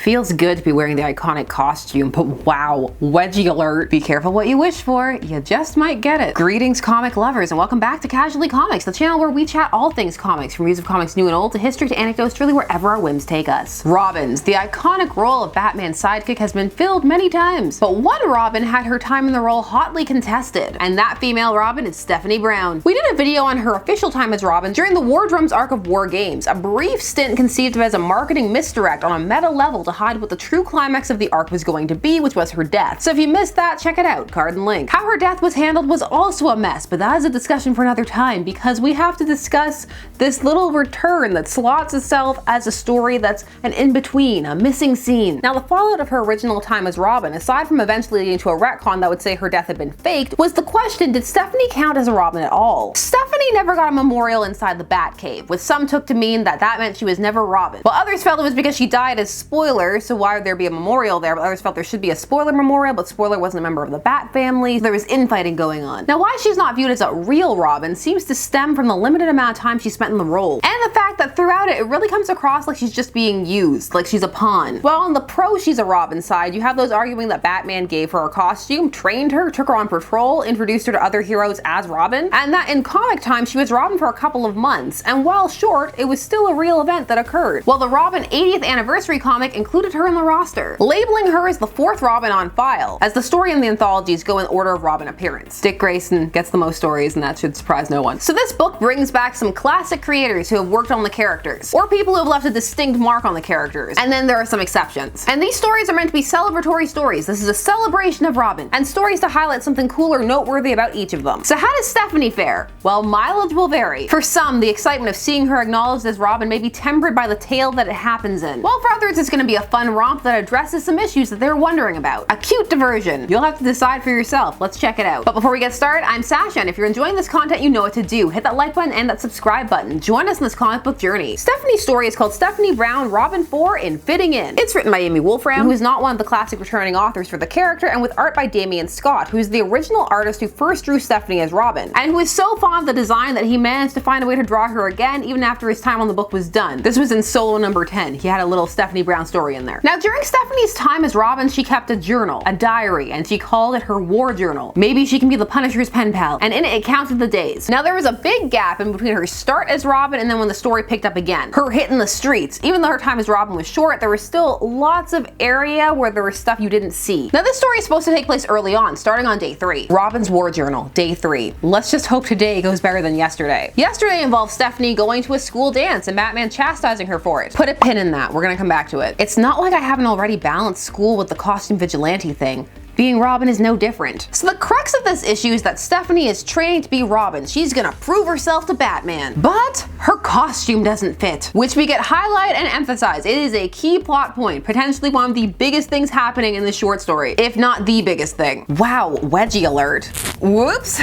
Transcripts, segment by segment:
Feels good to be wearing the iconic costume, but wow, wedgie alert. Be careful what you wish for, you just might get it. Greetings comic lovers and welcome back to Casually Comics, the channel where we chat all things comics, from reviews of comics new and old to history to anecdotes, really wherever our whims take us. Robins, the iconic role of Batman's sidekick, has been filled many times, but one Robin had her time in the role hotly contested, and that female Robin is Stephanie Brown. We did a video on her official time as Robin during the War Drums arc of War Games, a brief stint conceived of as a marketing misdirect on a meta level to hide what the true climax of the arc was going to be, which was her death. So if you missed that, check it out, card and link. How her death was handled was also a mess, but that is a discussion for another time, because we have to discuss this little return that slots itself as a story that's an in-between, a missing scene. Now, the fallout of her original time as Robin, aside from eventually leading to a retcon that would say her death had been faked, was the question, did Stephanie count as a Robin at all? Stephanie never got a memorial inside the Batcave, which some took to mean that meant she was never Robin, while others felt it was because she died as Spoiler, so why would there be a memorial there? But others felt there should be a Spoiler memorial, but Spoiler wasn't a member of the Bat family, so there was infighting going on. Now, why she's not viewed as a real Robin seems to stem from the limited amount of time she spent in the role, and the fact that throughout it really comes across like she's just being used, like she's a pawn. Well, on the pro she's a Robin side, you have those arguing that Batman gave her a costume, trained her, took her on patrol, introduced her to other heroes as Robin, and that in comic time she was Robin for a couple of months, and while short, it was still a real event that occurred. Well, the Robin 80th anniversary comic included her in the roster, labeling her as the 4th Robin on file, as the story and the anthologies go in order of Robin appearance. Dick Grayson gets the most stories, and that should surprise no one. So this book brings back some classic creators who have worked on the characters, or people who have left a distinct mark on the characters, and then there are some exceptions. And these stories are meant to be celebratory stories. This is a celebration of Robin, and stories to highlight something cool or noteworthy about each of them. So how does Stephanie fare? Well, mileage will vary. For some, the excitement of seeing her acknowledged as Robin may be tempered by the tale that it happens in, while for others it's going to be a fun romp that addresses some issues that they're wondering about. A cute diversion. You'll have to decide for yourself. Let's check it out. But before we get started, I'm Sasha, and if you're enjoying this content, you know what to do. Hit that like button and that subscribe button. Join us in this comic book journey. Stephanie's story is called Stephanie Brown, Robin 4 in Fitting In. It's written by Amy Wolfram, who is not one of the classic returning authors for the character, and with art by Damian Scott, who is the original artist who first drew Stephanie as Robin, and who is so fond of the design that he managed to find a way to draw her again even after his time on the book was done. This was in solo number 10. He had a little Stephanie Brown story in there. Now, during Stephanie's time as Robin, she kept a journal, a diary, and she called it her war journal. Maybe she can be the Punisher's pen pal, and in it counted the days. Now, there was a big gap in between her start as Robin and then when the story picked up again. Her hitting the streets. Even though her time as Robin was short, there was still lots of area where there was stuff you didn't see. Now, this story is supposed to take place early on, starting on day 3. Robin's war journal, day 3. Let's just hope today goes better than yesterday. Yesterday involved Stephanie going to a school dance and Batman chastising her for it. Put a pin in that, we're gonna come back to it. It's not like I haven't already balanced school with the costume vigilante thing. Being Robin is no different. So the crux of this issue is that Stephanie is training to be Robin. She's gonna prove herself to Batman. But her costume doesn't fit, which we get highlight and emphasize. It is a key plot point, potentially one of the biggest things happening in this short story, if not the biggest thing. Wow, wedgie alert. Whoops.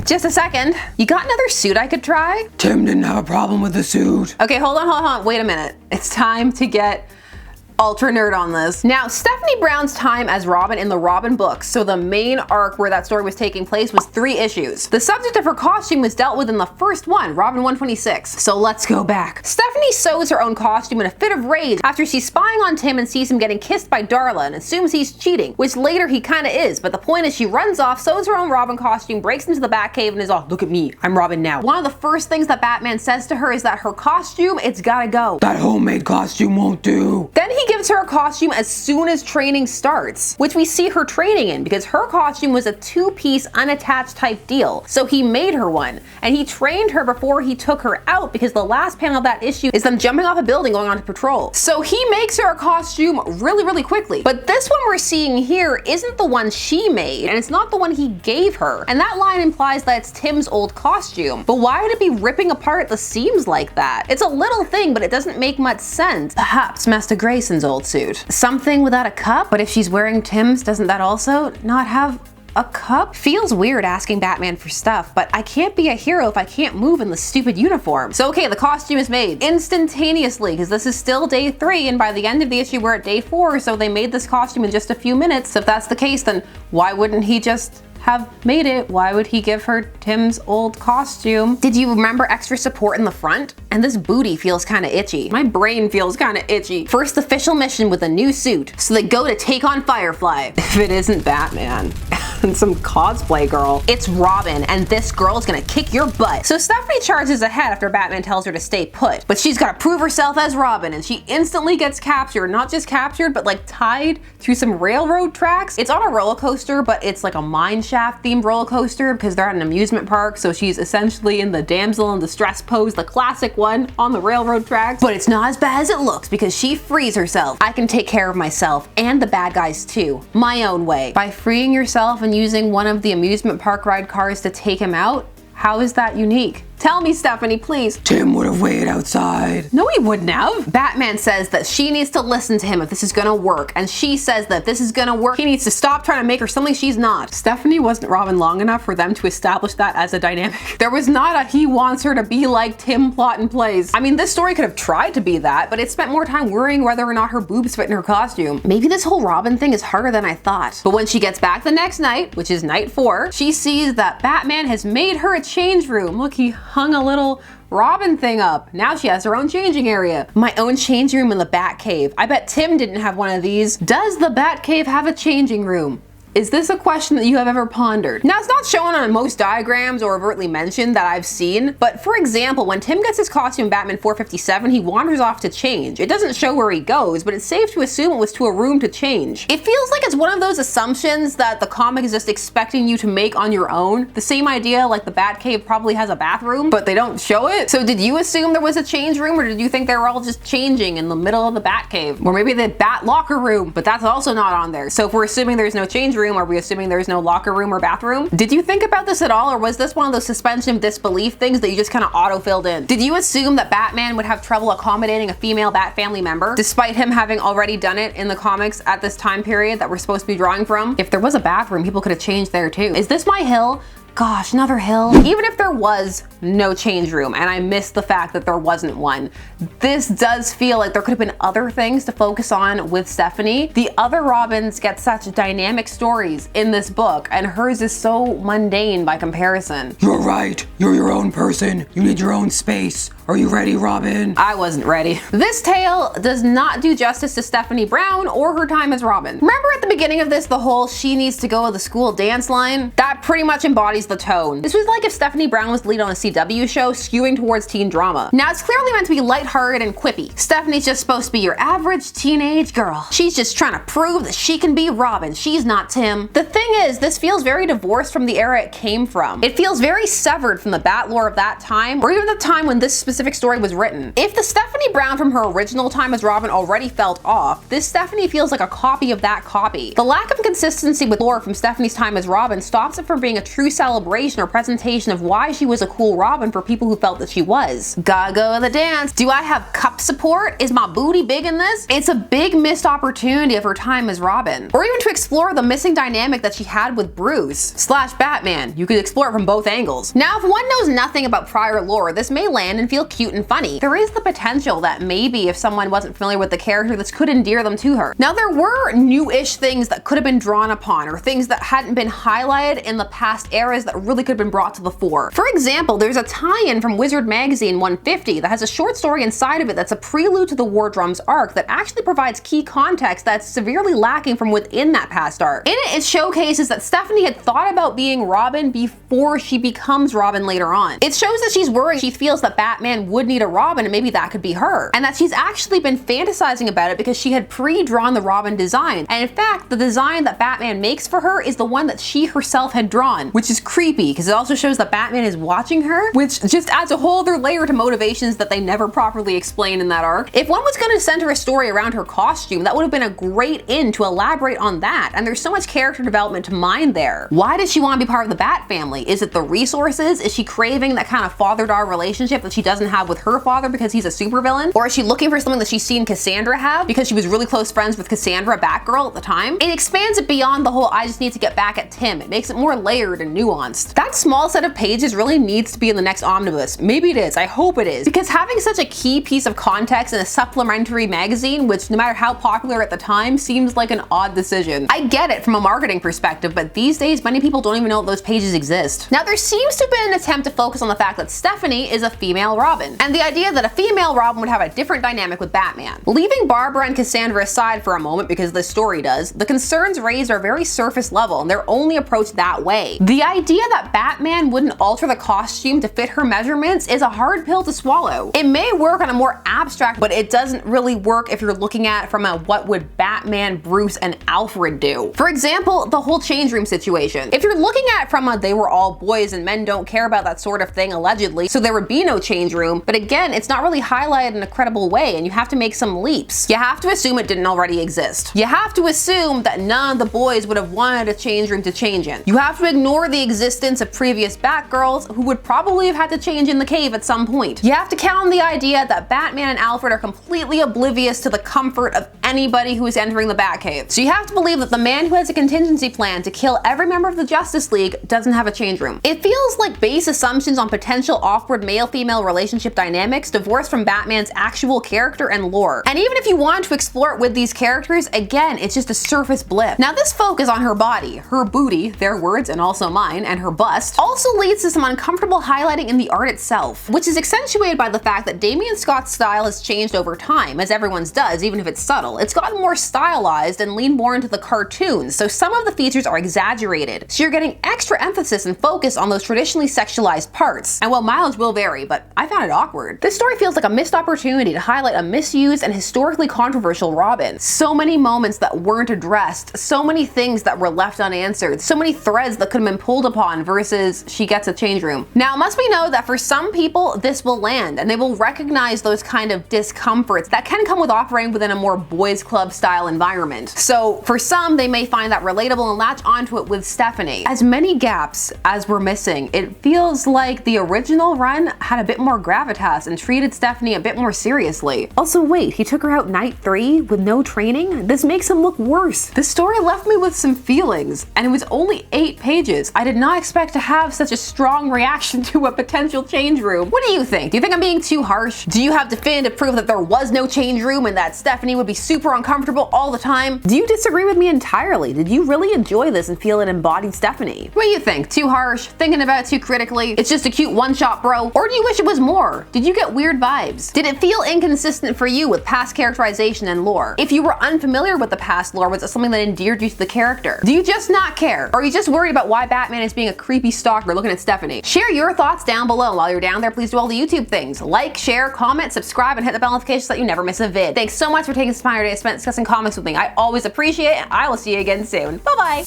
Just a second. You got another suit I could try? Tim didn't have a problem with the suit. Okay, hold on, wait a minute. It's time to get ultra nerd on this. Now, Stephanie Brown's time as Robin in the Robin books, so the main arc where that story was taking place, was 3 issues. The subject of her costume was dealt with in the first one, Robin 126. So let's go back. Stephanie sews her own costume in a fit of rage after she's spying on Tim and sees him getting kissed by Darla and assumes he's cheating, which later he kinda is, but the point is she runs off, sews her own Robin costume, breaks into the Batcave and is all, look at me, I'm Robin now. One of the first things that Batman says to her is that her costume, it's gotta go. That homemade costume won't do. Then he gives her a costume as soon as training starts, which we see her training in because her costume was a 2-piece unattached type deal. So he made her one, and he trained her before he took her out because the last panel of that issue is them jumping off a building going on to patrol. So he makes her a costume really quickly. But this one we're seeing here isn't the one she made, and it's not the one he gave her. And that line implies that it's Tim's old costume. But why would it be ripping apart the seams like that? It's a little thing, but it doesn't make much sense. Perhaps Master Grayson's old suit. Something without a cup? But if she's wearing Tim's, doesn't that also not have a cup? Feels weird asking Batman for stuff, but I can't be a hero if I can't move in the stupid uniform. So okay, the costume is made instantaneously because this is still day 3, and by the end of the issue we're at day 4, so they made this costume in just a few minutes. So if that's the case, then why wouldn't he just have made it. Why would he give her Tim's old costume? Did you remember extra support in the front? And this booty feels kind of itchy. My brain feels kind of itchy. First official mission with a new suit. So they go to take on Firefly. If it isn't Batman and some cosplay girl, it's Robin, and this girl is gonna kick your butt. So Stephanie charges ahead after Batman tells her to stay put, but she's gotta prove herself as Robin, and she instantly gets captured. Not just captured, but like tied to some railroad tracks. It's on a roller coaster, but it's like a mine shaft themed roller coaster because they're at an amusement park. So she's essentially in the damsel in distress pose, the classic one on the railroad tracks. But it's not as bad as it looks because she frees herself. I can take care of myself and the bad guys too, my own way. By freeing yourself and using one of the amusement park ride cars to take him out, how is that unique? Tell me, Stephanie, please. Tim would have waited outside. No, he wouldn't have. Batman says that she needs to listen to him if this is gonna work, and she says that if this is gonna work, he needs to stop trying to make her something she's not. Stephanie wasn't Robin long enough for them to establish that as a dynamic. There was not a he wants her to be like Tim plot in place. I mean, this story could have tried to be that, but it spent more time worrying whether or not her boobs fit in her costume. Maybe this whole Robin thing is harder than I thought. But when she gets back the next night, which is night 4, she sees that Batman has made her a change room. Look, he hung a little Robin thing up. Now she has her own changing area. My own change room in the Batcave. I bet Tim didn't have one of these. Does the Batcave have a changing room? Is this a question that you have ever pondered? Now, it's not shown on most diagrams or overtly mentioned that I've seen, but for example, when Tim gets his costume in Batman 457, he wanders off to change. It doesn't show where he goes, but it's safe to assume it was to a room to change. It feels like it's one of those assumptions that the comic is just expecting you to make on your own. The same idea like the Batcave probably has a bathroom, but they don't show it. So did you assume there was a change room, or did you think they were all just changing in the middle of the Batcave? Or maybe the Bat locker room, but that's also not on there. So if we're assuming there's no change room, are we assuming there's no locker room or bathroom? Did you think about this at all, or was this one of those suspension of disbelief things that you just kind of auto-filled in? Did you assume that Batman would have trouble accommodating a female Bat family member, despite him having already done it in the comics at this time period that we're supposed to be drawing from? If there was a bathroom, people could have changed there too. Is this my hill? Gosh, another hill. Even if there was no change room, and I missed the fact that there wasn't one, this does feel like there could have been other things to focus on with Stephanie. The other Robins get such dynamic stories in this book, and hers is so mundane by comparison. You're right. You're your own person. You need your own space. Are you ready, Robin? I wasn't ready. This tale does not do justice to Stephanie Brown or her time as Robin. Remember at the beginning of this, the whole she needs to go to the school dance line? That pretty much embodies the tone. This was like if Stephanie Brown was the lead on a CW show skewing towards teen drama. Now it's clearly meant to be lighthearted and quippy. Stephanie's just supposed to be your average teenage girl. She's just trying to prove that she can be Robin. She's not Tim. The thing is, this feels very divorced from the era it came from. It feels very severed from the Bat lore of that time, or even the time when this specific story was written. If the Stephanie Brown from her original time as Robin already felt off, this Stephanie feels like a copy of that copy. The lack of consistency with lore from Stephanie's time as Robin stops it from being a true celebration or presentation of why she was a cool Robin for people who felt that she was. Gotta go to the dance. Do I have cup support? Is my booty big in this? It's a big missed opportunity of her time as Robin. Or even to explore the missing dynamic that she had with Bruce / Batman. You could explore it from both angles. Now, if one knows nothing about prior lore, this may land and feel cute and funny. There is the potential that maybe if someone wasn't familiar with the character, this could endear them to her. Now, there were new-ish things that could have been drawn upon, or things that hadn't been highlighted in the past eras that really could have been brought to the fore. For example, there's a tie-in from Wizard Magazine 150 that has a short story inside of it that's a prelude to the War Drums arc that actually provides key context that's severely lacking from within that past arc. In it showcases that Stephanie had thought about being Robin before she becomes Robin later on. It shows that she's worried. She feels that Batman would need a Robin, and maybe that could be her. And that she's actually been fantasizing about it because she had pre-drawn the Robin design. And in fact, the design that Batman makes for her is the one that she herself had drawn, which is creepy because it also shows that Batman is watching her, which just adds a whole other layer to motivations that they never properly explain in that arc. If one was going to center a story around her costume, that would have been a great in to elaborate on that. And there's so much character development to mine there. Why does she want to be part of the Bat family? Is it the resources? Is she craving that kind of father-daughter relationship that she doesn't have with her father because he's a supervillain? Or is she looking for something that she's seen Cassandra have because she was really close friends with Cassandra, Batgirl, at the time? It expands it beyond the whole I just need to get back at Tim. It makes it more layered and nuanced. nuanced. That small set of pages really needs to be in the next omnibus. Maybe it is, I hope it is. Because having such a key piece of context in a supplementary magazine, which no matter how popular at the time, seems like an odd decision. I get it from a marketing perspective, but these days many people don't even know that those pages exist. Now there seems to have been an attempt to focus on the fact that Stephanie is a female Robin, and the idea that a female Robin would have a different dynamic with Batman. Leaving Barbara and Cassandra aside for a moment, because this story does, the concerns raised are very surface level and they're only approached that way. The idea that Batman wouldn't alter the costume to fit her measurements is a hard pill to swallow. It may work on a more abstract, but it doesn't really work if you're looking at it from a what would Batman, Bruce, and Alfred do. For example, the whole change room situation. If you're looking at it from a they were all boys and men don't care about that sort of thing allegedly, so there would be no change room, but again, it's not really highlighted in a credible way and you have to make some leaps. You have to assume it didn't already exist. You have to assume that none of the boys would have wanted a change room to change in. You have to ignore the existence of previous Batgirls who would probably have had to change in the cave at some point. You have to count on the idea that Batman and Alfred are completely oblivious to the comfort of anybody who is entering the Batcave. So you have to believe that the man who has a contingency plan to kill every member of the Justice League doesn't have a change room. It feels like base assumptions on potential awkward male-female relationship dynamics divorced from Batman's actual character and lore. And even if you want to explore it with these characters, again, it's just a surface blip. Now this focus on her body, her booty, their words and also mine, and her bust, also leads to some uncomfortable highlighting in the art itself, which is accentuated by the fact that Damian Scott's style has changed over time, as everyone's does, even if it's subtle. It's gotten more stylized and leaned more into the cartoons, so some of the features are exaggerated. So you're getting extra emphasis and focus on those traditionally sexualized parts. And while mileage will vary, but I found it awkward. This story feels like a missed opportunity to highlight a misused and historically controversial Robin. So many moments that weren't addressed, so many things that were left unanswered, so many threads that could have been pulled upon versus she gets a change room. Now it must be known that for some people this will land and they will recognize those kind of discomforts that can come with operating within a more boys club style environment. So for some, they may find that relatable and latch onto it with Stephanie. As many gaps as we're missing, it feels like the original run had a bit more gravitas and treated Stephanie a bit more seriously. Also wait, he took her out night 3 with no training? This makes him look worse. This story left me with some feelings, and it was only 8 pages. I did not expect to have such a strong reaction to a potential change room. What do you think? Do you think I'm being too harsh? Do you have definitive proof that there was no change room and that Stephanie would be super uncomfortable all the time? Do you disagree with me entirely? Did you really enjoy this and feel it embodied Stephanie? What do you think? Too harsh? Thinking about it too critically? It's just a cute one-shot, bro? Or do you wish it was more? Did you get weird vibes? Did it feel inconsistent for you with past characterization and lore? If you were unfamiliar with the past lore, was it something that endeared you to the character? Do you just not care? Or are you just worried about why Batman is being a creepy stalker looking at Stephanie? Share your thoughts down below. While you're down there, please do all the YouTube things. Like, share, comment, subscribe, and hit the bell notification so that you never miss a vid. Thanks so much for taking some time today to spend discussing comics with me. I always appreciate it, and I will see you again soon. Bye-bye!